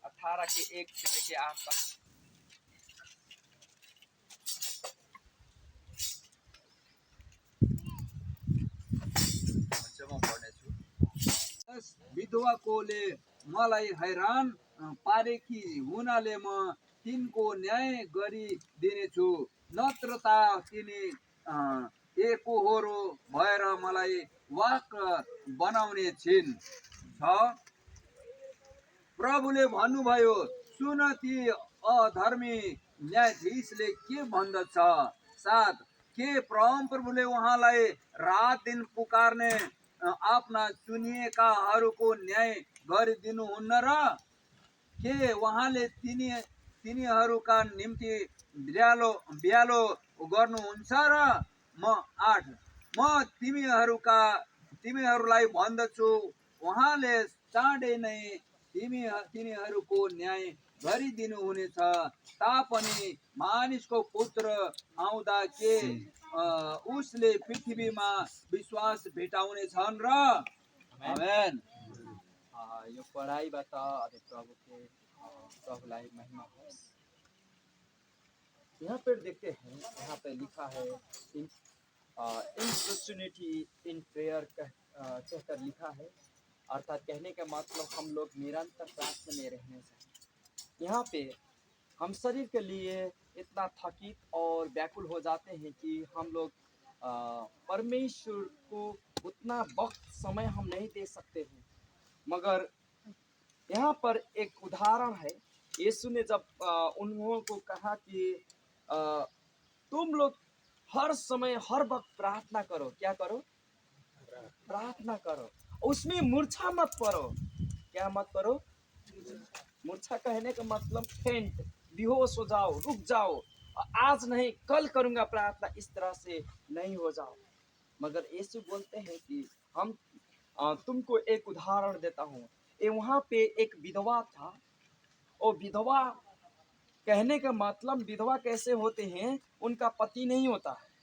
18 के 1 से लेके 8 तक। विधवाकोले मलाई हैरान पारेकी हुनाले म तिनको न्याय गरिदिनेछु, नत्रता तिनी एकोहोरो भएर मलाई वाक बनाउने छिन्। प्रभुले भन्नुभयो, सुन ती अधर्मी न्यायाधीशले के भन्दछ। 7 के परमप्रभुले उहाँलाई रात दिन पुकार्ने आफ्ना चुनिएकाहरूको न्याय गरिदिनुहुन्न र? के उहाँले तिनीहरूका निम्ति ब्यालो गर्नुहुन्छ र? 8 म तिमीहरूलाई भन्दछु, उहाँले चाँडै नै तिनीहरूको न्याय गरिदिनुहुनेछ। तापनि मानिसको पुत्र आउँदा के उसले पृथ्वीमा विश्वास भेटाउने छन् र? आमेन। यो पढाइबाट अनि प्रभुलाई महिमा होस्। यहाँ पर देखते हैं, यहाँ पे लिखा है इंपॉर्चुनिटी इन प्रेयर कहकर लिखा है। अर्थात कहने का मतलब हम लोग निरंतर प्रार्थना में रहने चाहिए। यहाँ पे हम शरीर के लिए इतना थकित और व्याकुल हो जाते हैं कि हम लोग परमेश्वर को उतना वक्त समय हम नहीं दे सकते हैं। मगर यहाँ पर एक उदाहरण है। यीशु ने जब उन्हों को कहा कि तुम लोग हर समय हर वक्त प्रार्थना करो। क्या करो? प्रार्थना करो। उसमें मूर्छा मत पड़ो। क्या मत करो? मूर्छा कहने का मतलब फेंट, बेहोश हो जाओ, रुक जाओ, आज नहीं कल करूंगा प्रार्थना, इस तरह से नहीं हो जाओ। मगर यीशु बोलते हैं कि हम तुमको एक उदाहरण देता हूँ। ये वहाँ पे एक विधवा था। और विधवा कहने का मतलब विधवा कैसे होते हैं, उनका पति नहीं होता है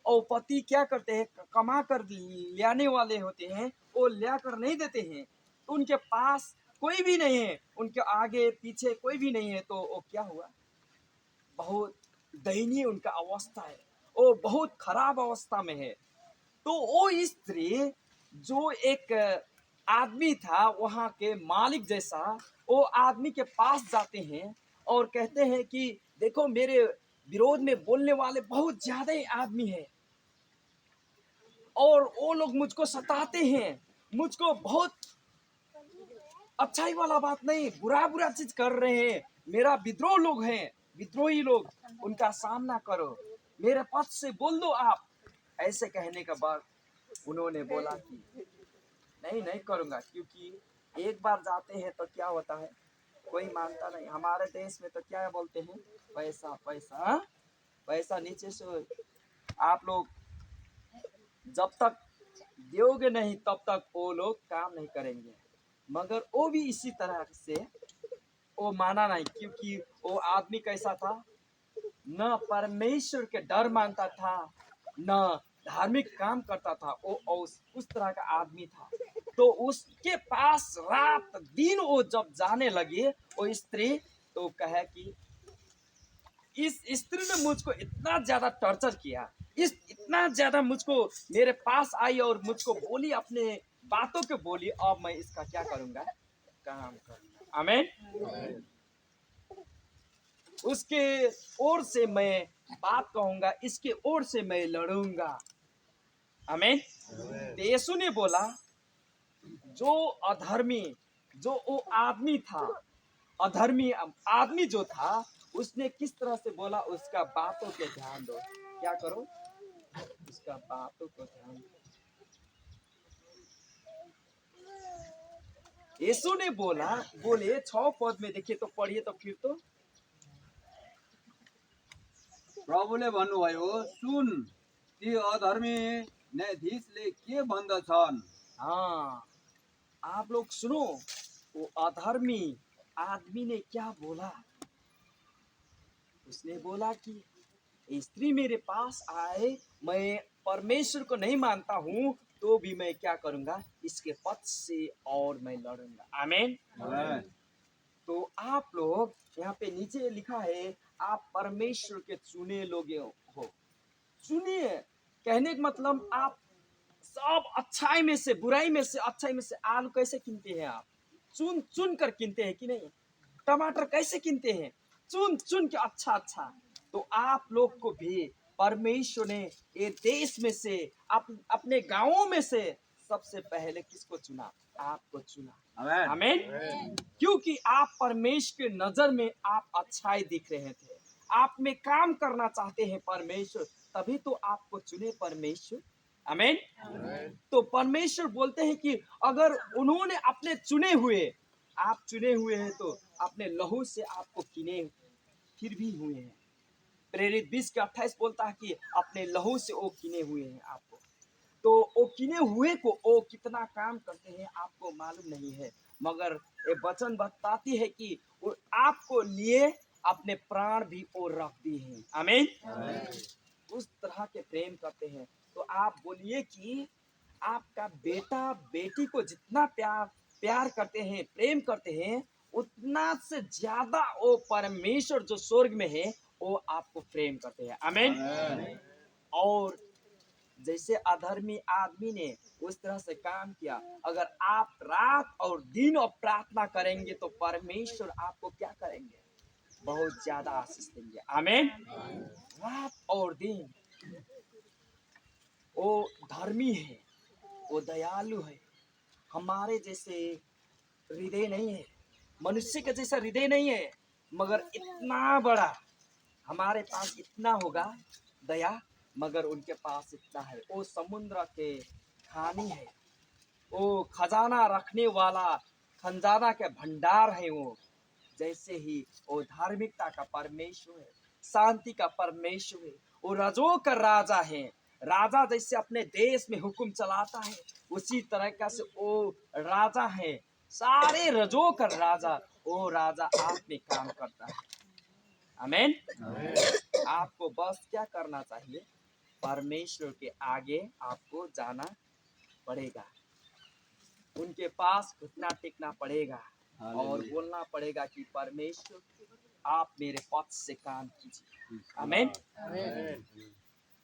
और पति क्या करते हैं, कमा कर लाने वाले होते हैं, वो ला कर नहीं देते हैं। तो उनके पास कोई भी नहीं है, उनके आगे पीछे कोई भी नहीं है। तो वो क्या हुआ, बहुत दयनीय उनका अवस्था है, वो बहुत खराब अवस्था में है। तो वो स्त्री जो एक आदमी था वहाँ के मालिक जैसा, वो आदमी के पास जाते हैं और कहते हैं कि देखो मेरे विरोध में बोलने वाले बहुत ज्यादा ही आदमी है और वो लोग मुझको सताते हैं, मुझको बहुत अच्छाई वाला बात नहीं, बुरा बुरा चीज कर रहे हैं। मेरा विद्रोह लोग हैं, विद्रोही लोग, उनका सामना करो, मेरे पक्ष से बोल दो आप। ऐसे कहने के बाद उन्होंने बोला कि नहीं करूंगा, क्योंकि एक बार जाते हैं तो क्या होता है, कोई मानता नहीं। हमारे देश में तो क्या बोलते हैं, पैसा पैसा पैसा नीचे से आप लोग जब तक दोगे नहीं तब तक वो लोग काम नहीं करेंगे। मगर वो भी इसी तरह से वो माना नहीं, क्योंकि वो आदमी कैसा था, न परमेश्वर के डर मानता था, न धार्मिक काम करता था। वो उस तरह का आदमी था। तो उसके पास रात दिन वो जब जाने लगी वो स्त्री, तो कहे कि इस स्त्री ने मुझको इतना ज्यादा टॉर्चर किया, इतना ज्यादा मुझको मेरे पास आई और मुझको बोली, अपने बातों के बोली, अब मैं इसका क्या करूंगा, काम करूंगा। आमीन। उसके ओर से मैं बात कहूंगा, इसके ओर से मैं लड़ूंगा। आमीन। तो यीशु ने बोला, जो अधर्मी, जो वो आदमी था, अधर्मी आदमी जो था, उसने किस तरह से बोला, उसका बातों पे ध्यान दो। क्या करो, उसका बातों को ध्यान दो। यीशु ने बोला, बोले 6 पद में देखिए तो, पढ़िए तो फिर तो। प्रभुले भन्नुभयो, सुन ती अधर्मी न्यायाधीशले के भन्दछन्। हाँ, आप लोग सुनो, वो अधर्मी आदमी ने क्या बोला। उसने बोला कि स्त्री मेरे पास आए, मैं परमेश्वर को नहीं मानता हूँ, तो भी मैं क्या करूंगा, इसके पक्ष से और मैं लड़ूंगा। आमीन। आमेन। तो आप लोग यहाँ पे नीचे लिखा है, आप परमेश्वर के चुने लोग हो। चुनिए कहने का मतलब, आप सब अच्छाई में से, बुराई में से, अच्छाई में से आलू कैसे कीनते हैं आप? चुन चुन कर कीनते हैं कि नहीं? टमाटर कैसे कीनते हैं? चुन चुन के अच्छा अच्छा। तो आप लोग को भी परमेश्वर ने ये देश में से, अपने गांवों में से सबसे पहले किसको चुना? आपको चुना। आमेन। आमीन। क्योंकि आप परमेश्वर के नजर में आप अच्छाई दिख रहे थे, आप में काम करना चाहते हैं परमेश्वर, तभी तो आपको चुने परमेश्वर। आमीन। तो परमेश्वर बोलते हैं कि अगर उन्होंने अपने चुने हुए, आप चुने हुए हैं तो अपने लहू से आपको किने फिर भी हुए हैं। प्रेरित 20 के 28 बोलता है कि अपने लहू से वो किने हुए हैं आपको। तो वो किने हुए को वो कितना काम करते हैं आपको मालूम नहीं है, मगर ये वचन बताती है कि वो आपको लिए अपने प्राण भी वो रख दिए हैं। आमीन। उस तरह के प्रेम करते हैं। तो आप बोलिए कि आपका बेटा बेटी को जितना प्यार प्यार करते हैं, प्रेम करते हैं, उतना से ज्यादा वो परमेश्वर जो स्वर्ग में है वो आपको प्रेम करते हैं। आमीन। आमेन। और जैसे अधर्मी आदमी ने उस तरह से काम किया, अगर आप रात और दिन और प्रार्थना करेंगे तो परमेश्वर आपको क्या करेंगे? बहुत ज्यादा आशीष देंगे। आमीन। रात और दिन वो धर्मी है, वो दयालु है। हमारे जैसे हृदय नहीं है, मनुष्य के जैसा हृदय नहीं है, मगर इतना बड़ा हमारे पास इतना होगा दया, मगर उनके पास इतना है। वो समुद्र के खानी है, वो खजाना रखने वाला, खजाना के भंडार है वो। जैसे ही वो धार्मिकता का परमेश्वर है, शांति का परमेश्वर है, वो राजों का राजा है। राजा जैसे अपने देश में हुक्म चलाता है, उसी तरह का से वो राजा है, सारे रजों का राजा। वो राजा आप में काम करता है। आमीन। आपको बस क्या करना चाहिए? परमेश्वर के आगे आपको जाना पड़ेगा, उनके पास घुटना टेकना पड़ेगा और बोलना पड़ेगा कि परमेश्वर आप मेरे पक्ष से काम कीजिए। आमीन।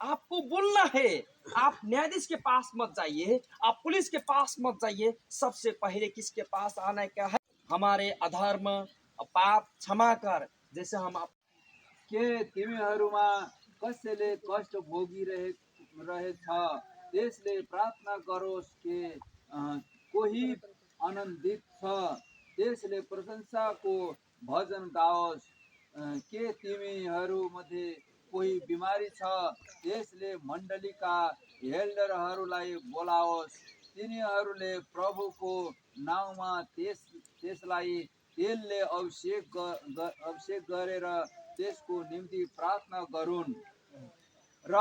आपको बोलना है। आप न्यायाधीश के पास मत जाइए, आप पुलिस के पास मत जाइए। सबसे पहले किसके पास आना क्या है? हमारे अधर्म पाप क्षमा कर। जैसे हम के तिमीहरूमा कसैले कष्ट भोगिरहेछ त्यसले प्रार्थना गरोस् के कोही आनन्दित छ त्यसले प्रशंसाको भजन गाओस् के तिमीहरूमध्ये कोही बिमारी छ त्यसले मण्डलीका हेल्डरहरूलाई बोलाओस् तिनीहरूले प्रभुको नाउँमा त्यसलाई तेलले अभिषेक गरेर त्यसको निम्ति प्रार्थना गरून् र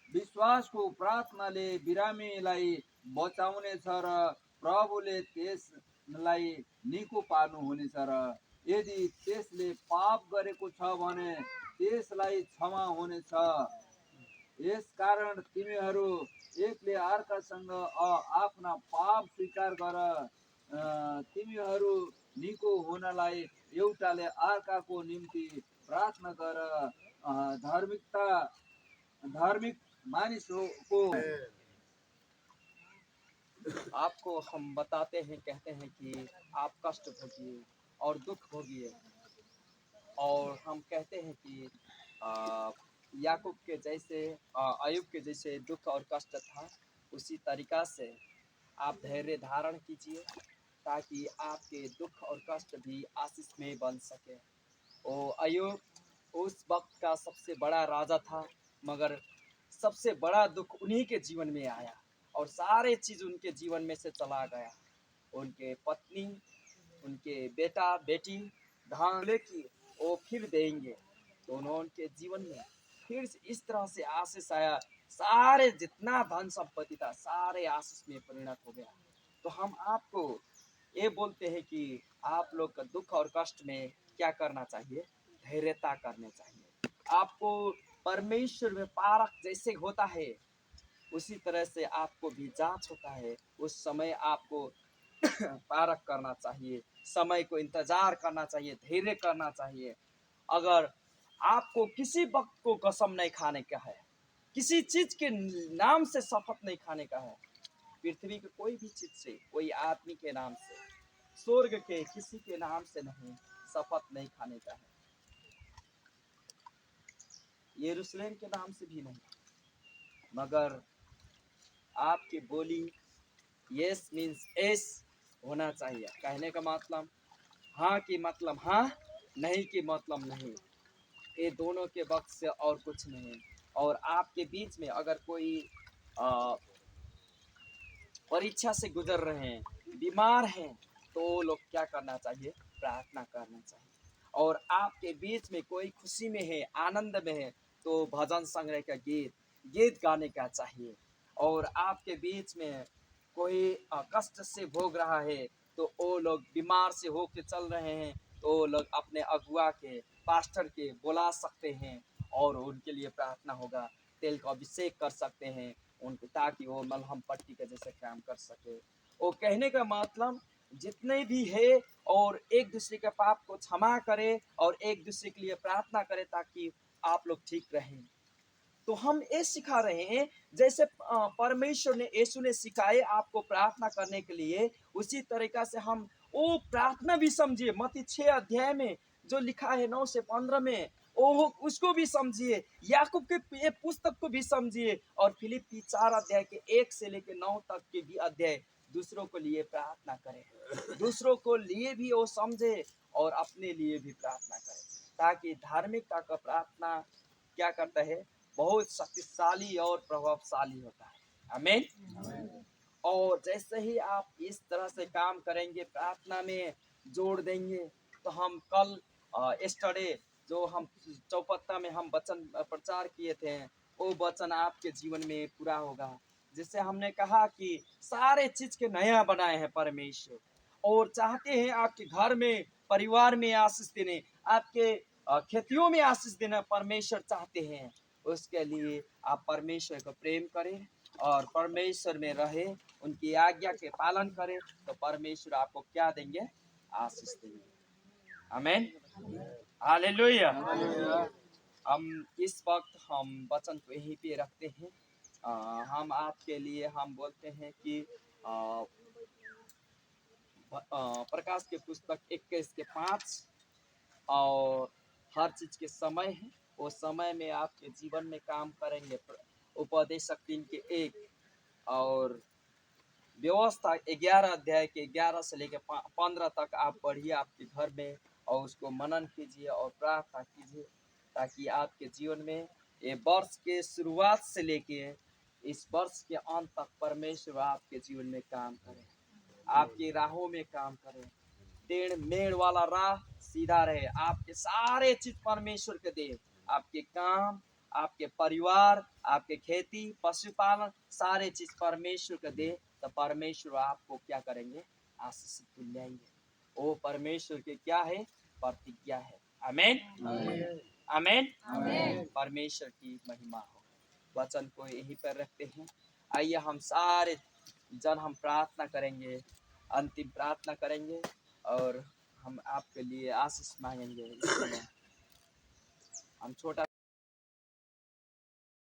विश्वासको प्रार्थनाले बिरामीलाई बचाउनेछ र प्रभुले त्यसलाई निको पार्नुहुनेछ र यदि त्यसले पाप गरेको छ भने त्यसलाई क्षमा हुनेछ। यसकारण तिमीहरू एकले अर्कासँग आफ्ना पाप स्वीकार गर तिमीहरू निको हुनलाई एउटाले अर्काको निम्ति प्रार्थना गर धार्मिक मानिसको आपको हम बताते हैं, कहते हैं कि आप कष्ट भोगिए और दुख भोगिए, और हम कहते हैं कि याकूब के जैसे, अयूब के जैसे दुख और कष्ट था, उसी तरीका से आप धैर्य धारण कीजिए, ताकि आपके दुख और कष्ट भी आशीष में बन सके। ओ अयूब उस वक्त का सबसे बड़ा राजा था, मगर सबसे बड़ा दुख उन्हीं के जीवन में आया और सारे चीज उनके जीवन में से चला गया। उनके पत्नी, उनके बेटा बेटी, धांधले की वो फिर देंगे, दोनों उनके जीवन में फिर से इस तरह से आशीष आया। सारे जितना धन संपत्ति था सारे आशीष में परिणत हो गया। तो हम आपको ये बोलते हैं कि आप लोग का दुख और कष्ट में क्या करना चाहिए? धैर्यता करनी चाहिए। आपको परमेश्वर में पारख जैसे होता है, उसी तरह से आपको भी जांच होता है, उस समय आपको पारख करना चाहिए, समय को इंतजार करना चाहिए, धैर्य करना चाहिए। अगर आपको किसी वक्त को कसम नहीं खाने का है, किसी चीज के नाम से शपथ नहीं खाने का है, पृथ्वी के कोई भी चीज से, कोई आदमी के नाम से, स्वर्ग के किसी के नाम से नहीं, शपथ नहीं खाने का है, यरूशलेम के नाम से भी नहीं, मगर आपकी बोली यस मीन्स एस होना चाहिए। कहने का मतलब हाँ की मतलब हाँ, नहीं की मतलब नहीं, ये दोनों के वक्त से और कुछ नहीं। और आपके बीच में अगर कोई अ, परीक्षा से गुजर रहे हैं, बीमार हैं, तो वो लोग क्या करना चाहिए? प्रार्थना करना चाहिए। और आपके बीच में कोई खुशी में है, आनंद में है, तो भजन संग्रह का गीत गाने का चाहिए। और आपके बीच में कोई कष्ट से भोग रहा है, तो वो लोग बीमार से होके चल रहे हैं, तो वो लोग अपने अगुआ के, पास्टर के बुला सकते हैं और उनके लिए प्रार्थना होगा, तेल का अभिषेक कर सकते हैं उनको, ताकि वो मलहम पट्टी का जैसे काम कर सके। वो कहने का मतलब जितने भी है, और एक दूसरे के पाप को क्षमा करे और एक दूसरे के लिए प्रार्थना करे, ताकि आप लोग ठीक रहें। तो हम ये सिखा रहे हैं, जैसे परमेश्वर ने, यीशु ने सिखाए आपको प्रार्थना करने के लिए, उसी तरीका से हम वो प्रार्थना भी समझिए। मत्ती 6 अध्याय में जो लिखा है 9 से 15 में, वो उसको भी समझिए, याकूब के ये पुस्तक को भी समझिए, और फिलिप्पी 4 अध्याय के 1 से लेकर 9 तक के भी अध्याय दूसरों को लिए प्रार्थना करें, दूसरों को लिए भी वो समझे और अपने लिए भी प्रार्थना करें, ताकि धार्मिकता का प्रार्थना क्या करता है? बहुत शक्तिशाली और प्रभावशाली होता है। आमीन। और जैसे ही आप इस तरह से काम करेंगे, प्रार्थना में जोड़ देंगे, तो हम कल एस्टरडे जो हम चौपत्ता में हम वचन प्रचार किए थे, वो वचन आपके जीवन में पूरा होगा। जिससे हमने कहा कि सारे चीज के नया बनाए हैं परमेश्वर, और चाहते हैं आपके घर में, परिवार में आशीष देने, आपके खेतियों में आशीष देना परमेश्वर चाहते हैं। उसके लिए आप परमेश्वर को प्रेम करें और परमेश्वर में रहे, उनकी आज्ञा के पालन करें, तो परमेश्वर आपको क्या देंगे? आशीष देंगे। आमीन। हालेलुया। हम इस वक्त हम वचन को यहीं पे रखते हैं। हम आपके लिए हम बोलते हैं कि प्रकाश के पुस्तक 21 के 5, और हर चीज के समय है, वो समय में आपके जीवन में काम करेंगे। उपदेशक 3 के 1, और व्यवस्था 11 अध्याय के 11 से लेकर 15 तक आप पढ़िए आपके घर में, और उसको मनन कीजिए और प्रार्थना कीजिए, ताकि आपके जीवन में ये वर्ष के शुरुआत से लेके इस वर्ष के अंत तक परमेश्वर आपके जीवन में काम करे, आपकी राहों में काम करे। टेढ़ मेढ़ वाला राह सीधा रहे, आपके सारे चीज परमेश्वर के दे, आपके काम, आपके परिवार, आपके खेती, पशुपालन, सारे चीज परमेश्वर के दे, तो परमेश्वर आपको क्या करेंगे? आशीषित तुल्याएंगे। वो परमेश्वर के क्या है? प्रतिज्ञा है। आमीन। आमीन। परमेश्वर की महिमा हो। वचन को यहीं पर रखते हैं। आइए हम सारे जन हम प्रार्थना करेंगे, अंतिम प्रार्थना करेंगे, और हम आपके लिए आशीष मांगेंगे। इस समय हम छोटा